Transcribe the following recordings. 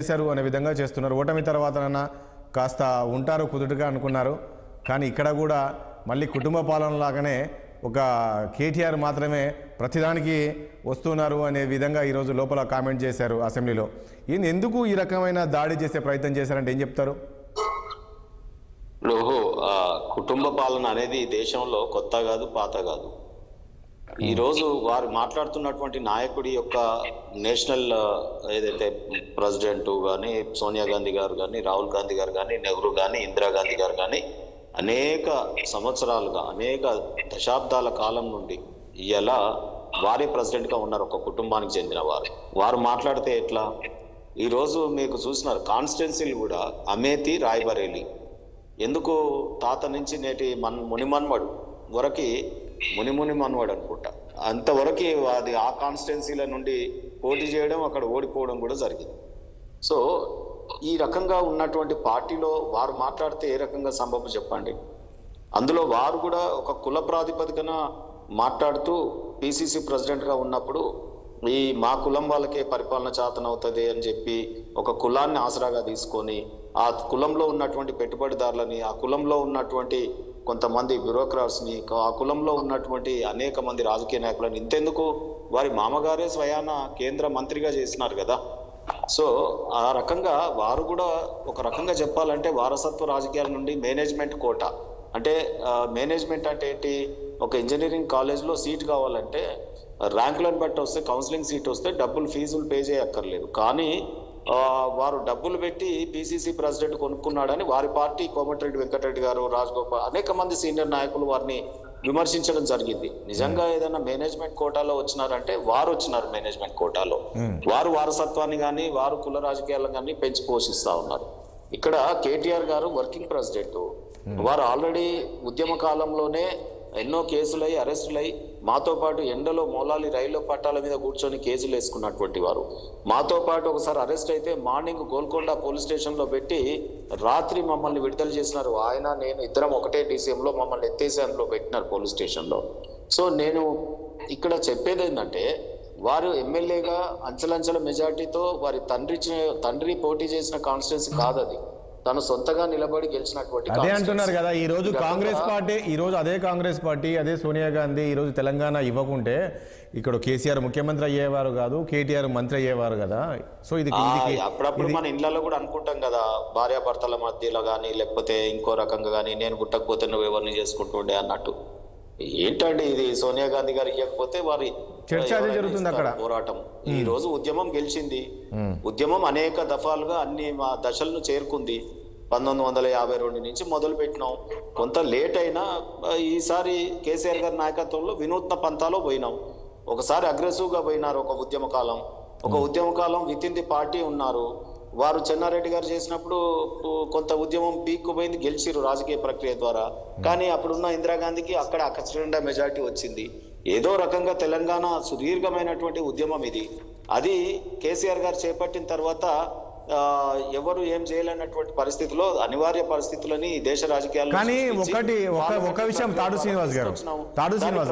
చేశారు అనే విధంగా చేస్తున్నారు. ఓటమి తర్వాతనన్నా కాస్త ఉంటారు కుదుటగా అనుకున్నారు. కానీ ఇక్కడ కూడా మళ్ళీ కుటుంబ పాలన లాగానే ఒక కేటీఆర్ మాత్రమే ప్రతిదానికి వస్తున్నారు అనే విధంగా ఈరోజు లోపల కామెంట్ చేశారు అసెంబ్లీలో. ఎందుకు ఈ రకమైన దాడి చేసే ప్రయత్నం చేశారంటే ఏం చెప్తారు? కుటుంబ పాలన అనేది దేశంలో కొత్త కాదు, పాత కాదు. ఈ రోజు వారు మాట్లాడుతున్నటువంటి నాయకుడి యొక్క నేషనల్ ఏదైతే ప్రెసిడెంట్ కానీ సోనియా గాంధీ గారు కానీ రాహుల్ గాంధీ గారు కానీ నెహ్రూ కానీ ఇందిరాగాంధీ గారు కానీ అనేక సంవత్సరాలుగా అనేక దశాబ్దాల కాలం నుండి ఇలా వారే ప్రెసిడెంట్గా ఉన్నారు. ఒక కుటుంబానికి చెందిన వారు మాట్లాడితే ఎట్లా? ఈరోజు మీకు చూసినారు కాన్స్టిట్యున్సీలు కూడా అమేథీ, రాయ్బరేలీ. ఎందుకు తాత నుంచి నేటి మునిమన్మడు వరకు ముని మన్వాడు అనుకుంటా అంతవరకు అది ఆ కాన్స్టిట్యున్సీల నుండి పోటీ చేయడం, అక్కడ ఓడిపోవడం కూడా జరిగింది. సో ఈ రకంగా ఉన్నటువంటి పార్టీలో వారు మాట్లాడితే ఏ రకంగా సంభవం చెప్పండి? అందులో వారు కూడా ఒక కుల ప్రాతిపదికన మాట్లాడుతూ పిసిసి ప్రెసిడెంట్గా ఉన్నప్పుడు ఈ మా కులం వాళ్ళకే పరిపాలన చేతనవుతుంది అని చెప్పి ఒక కులాన్ని ఆసరాగా తీసుకొని ఆ కులంలో ఉన్నటువంటి పెట్టుబడిదారులని, ఆ కులంలో ఉన్నటువంటి కొంతమంది బ్యూరోక్రాట్స్ని, ఆ కులంలో ఉన్నటువంటి అనేక మంది రాజకీయ నాయకులను ఇంతెందుకు వారి మామగారే స్వయాన కేంద్ర మంత్రిగా చేసినారు కదా. సో ఆ రకంగా వారు కూడా ఒక రకంగా చెప్పాలంటే వారసత్వ రాజకీయాల నుండి మేనేజ్మెంట్ కోట అంటే మేనేజ్మెంట్ అంటే ఏంటి? ఒక ఇంజనీరింగ్ కాలేజ్లో సీట్ కావాలంటే ర్యాంకులను బట్టి వస్తే, కౌన్సిలింగ్ సీట్ వస్తే డబ్బులు ఫీజులు పే చేయక్కర్లేదు. కానీ వారు డబ్బులు పెట్టి పిసిసి ప్రెసిడెంట్ కొనుక్కున్నాడని వారి పార్టీ కోమటిరెడ్డి వెంకటరెడ్డి గారు, రాజగోపాల్ అనేక మంది సీనియర్ నాయకులు వారిని విమర్శించడం జరిగింది. నిజంగా ఏదైనా మేనేజ్మెంట్ కోటాలో వచ్చినారంటే వారు వచ్చినారు. మేనేజ్మెంట్ కోటాలో వారు వారసత్వాన్ని కానీ వారు కుల రాజకీయాలను కానీ పెంచి పోషిస్తా ఉన్నారు. ఇక్కడ కేటీఆర్ గారు వర్కింగ్ ప్రెసిడెంట్. వారు ఆల్రెడీ ఉద్యమ కాలంలోనే ఎన్నో కేసులై అరెస్టులై మాతో పాటు ఎండలో మౌలాలి రైల్లో పట్టాల మీద కూర్చొని కేసులు వేసుకున్నటువంటి వారు. మాతో పాటు ఒకసారి అరెస్ట్ అయితే మార్నింగ్ గోల్కొండ పోలీస్ స్టేషన్లో పెట్టి రాత్రి మమ్మల్ని విడుదల చేసినారు. ఆయన నేను ఇద్దరం ఒకటే డీసీఎంలో మమ్మల్ని ఎత్తేసి అందులో పెట్టినారు పోలీస్ స్టేషన్లో. సో నేను ఇక్కడ చెప్పేది ఏంటంటే వారు ఎమ్మెల్యేగా అంచెలంచెల మెజార్టీతో వారి తండ్రి పోటీ చేసిన కాన్స్టిట్యున్సీ కాదు అది, తను సొంతగా నిలబడి గెలిచినటువంటి. అదే అంటున్నారు కదా ఈ రోజు కాంగ్రెస్ పార్టీ, ఈ రోజు అదే కాంగ్రెస్ పార్టీ, అదే సోనియా గాంధీ ఈ రోజు తెలంగాణ ఇవ్వకుంటే ఇక్కడ కేసీఆర్ ముఖ్యమంత్రి అయ్యేవారు కాదు, కేటీఆర్ మంత్రి అయ్యేవారు కదా. సో ఇది అప్పుడప్పుడు మన ఇళ్లలో కూడా అనుకుంటాం కదా, భార్యాభర్తల మధ్యలో కానీ లేకపోతే ఇంకో రకంగా కానీ నేను గుట్టకపోతే నువ్వు ఎవరిని చేసుకుంటుండే అన్నట్టు. ఏంటండి ఇది? సోనియా గాంధీ గారు ఇవ్వకపోతే వారి చర్చ జరుగుతుంది అక్కడ పోరాటం. ఈ రోజు ఉద్యమం గెలిచింది. ఉద్యమం అనేక దఫాలుగా అన్ని దశలను చేరుకుంది. 1952 నుంచి మొదలు పెట్టినాం. కొంత లేట్ అయినా ఈసారి కేసీఆర్ గారి నాయకత్వంలో వినూత్న పంతాలో పోయినాం. ఒకసారి అగ్రెసివ్గా పోయినారు ఒక ఉద్యమ కాలం విత్ ఇన్ ది పార్టీ ఉన్నారు. వారు చెన్నారెడ్డి గారు చేసినప్పుడు కొంత ఉద్యమం పీక్కు పోయింది, గెలిచిరు రాజకీయ ప్రక్రియ ద్వారా. కానీ అప్పుడున్న ఇందిరాగాంధీకి అక్కడ అఖండ మెజార్టీ వచ్చింది. ఏదో రకంగా తెలంగాణ సుదీర్ఘమైనటువంటి ఉద్యమం ఇది. అది కేసీఆర్ గారు చేపట్టిన తర్వాత ఎవరు ఏం చేయలేనటువంటి పరిస్థితిలో అనివార్య పరిస్థితులని దేశ రాజకీయాల్లో. కానీ ఒక విషయం తాడు శ్రీనివాస్ గారు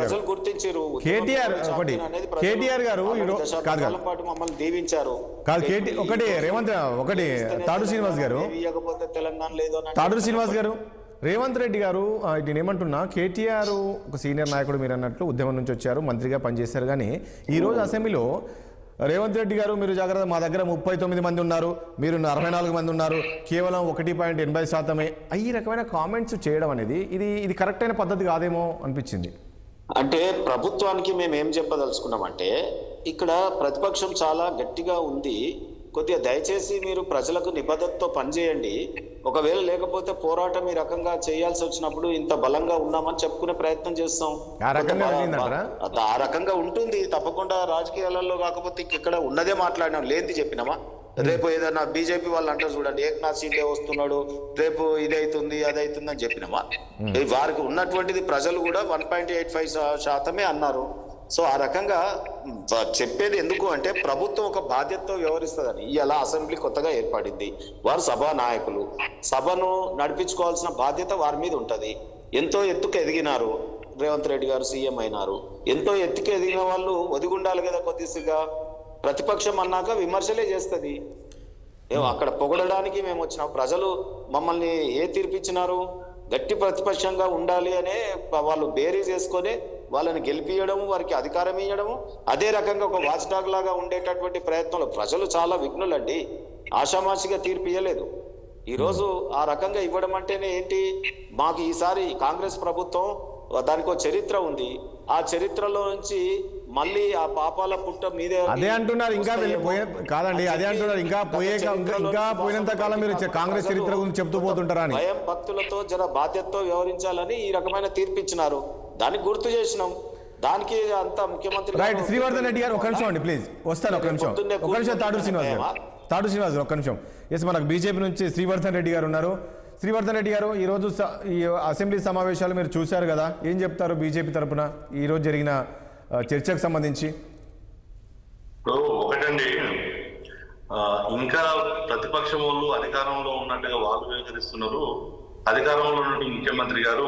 ప్రజలు గుర్తించారు. కేటీఆర్ గారు పాటు మమ్మల్ని దీవించారు. ఒకటి తాడు శ్రీనివాస్ గారు ఇవ్వకపోతే తెలంగాణ లేదు. తాడు శ్రీనివాస్ గారు, రేవంత్ రెడ్డి గారు నేను ఏమంటున్నా, కేటీఆర్ ఒక సీనియర్ నాయకుడు మీరు అన్నట్లు ఉద్యమం నుంచి వచ్చారు, మంత్రిగా పనిచేశారు. కానీ ఈరోజు అసెంబ్లీలో రేవంత్ రెడ్డి గారు మీరు జాగ్రత్త, మా దగ్గర 39 మంది ఉన్నారు, మీరు 64 మంది ఉన్నారు, కేవలం 1.80% ఈ రకమైన కామెంట్స్ చేయడం అనేది ఇది కరెక్ట్ అయిన పద్ధతి కాదేమో అనిపించింది. అంటే ప్రభుత్వానికి మేము ఏం చెప్పదలుచుకున్నామంటే ఇక్కడ ప్రతిపక్షం చాలా గట్టిగా ఉంది, కొద్దిగా దయచేసి మీరు ప్రజలకు నిబద్ధతతో పనిచేయండి. ఒకవేళ లేకపోతే పోరాటం ఈ రకంగా చేయాల్సి వచ్చినప్పుడు ఇంత బలంగా ఉన్నామని చెప్పుకునే ప్రయత్నం చేస్తాం. ఆ రకంగా ఉంటుంది తప్పకుండా. రాజకీయాలలో కాకపోతే ఇక్కడ ఉన్నదే మాట్లాడినాం, లేనిది చెప్పినామా? రేపు ఏదైనా బీజేపీ వాళ్ళు అంటారు చూడండి, ఏక్నాథ్ షిండే వస్తున్నాడు, రేపు ఇదైతుంది అదైతుంది అని చెప్పినామా? వారికి ఉన్నటువంటిది ప్రజలు కూడా 1.85% అన్నారు. సో ఆ రకంగా చెప్పేది ఎందుకు అంటే ప్రభుత్వం ఒక బాధ్యతతో వ్యవహరిస్తుందని. ఇలా అసెంబ్లీ కొత్తగా ఏర్పడింది, వారు సభా నాయకులు, సభను నడిపించుకోవాల్సిన బాధ్యత వారి మీద ఉంటుంది. ఎంతో ఎత్తుకు ఎదిగినారు, రేవంత్ రెడ్డి గారు సీఎం అయినారు. ఎంతో ఎత్తుకు ఎదిగిన వాళ్ళు ఒదిగుండాలి కదా కొద్దిగా. ప్రతిపక్షం అన్నాక విమర్శలే చేస్తుంది. అక్కడ పొగడడానికి మేము వచ్చినాం. ప్రజలు మమ్మల్ని ఏ తీర్పిచ్చినారు? గట్టి ప్రతిపక్షంగా ఉండాలి అనే వాళ్ళు బేరీ చేసుకొని వాళ్ళని గెలిపియడము, వారికి అధికారం ఇవ్వడము, అదే రకంగా ఒక వాచ్ డాగ్ లాగా ఉండేటటువంటి ప్రయత్నంలో ప్రజలు చాలా విఘ్నులండి. ఆషామాషిగా తీర్పు ఇవ్వలేదు. ఈరోజు ఆ రకంగా ఇవ్వడం అంటేనే ఏంటి? మాకు ఈసారి కాంగ్రెస్ ప్రభుత్వం దానికి ఒక చరిత్ర ఉంది. ఆ చరిత్రలో నుంచి మళ్ళీ ఆ పాపాల పుట్ట మీదే అదే అంటున్నారు. ఇంకా కాదండి, అదే అంటున్నారు. ఇంకా పోయినంత కాలం మీరు కాంగ్రెస్ చరిత్ర గురించి చెప్తూ పోతుంటారా అని. భయం భక్తులతో జర బాధ్యతతో వ్యవహరించాలని ఈ రకమైన తీర్పు ఇచ్చినారు. దానికి గుర్తు చేసినాం. దానికి అంత ముఖ్యమంత్రి రైట్. శ్రీవర్ధన్ రెడ్డి గారు ఒక నిమిషం అండి, ప్లీజ్ వస్తాను. ఒక నిమిషం తాడూరు శ్రీనివాస్ గారు ఒక్క నిమిషం. ఎస్, మనకు బీజేపీ నుంచి శ్రీవర్ధన్ రెడ్డి గారు ఉన్నారు. శ్రీవర్ధన్ రెడ్డి గారు, ఈరోజు ఈ అసెంబ్లీ సమావేశాలు మీరు చూశారు కదా, ఏం చెప్తారు బీజేపీ తరఫున ఈరోజు జరిగిన చర్చకు సంబంధించి? ఒకటండి, ఇంకా ప్రతిపక్షం వాళ్ళు అధికారంలో ఉన్నట్టుగా వాళ్ళు వ్యవహరిస్తున్నారు. అధికారంలో ఉన్నట్టు ముఖ్యమంత్రి గారు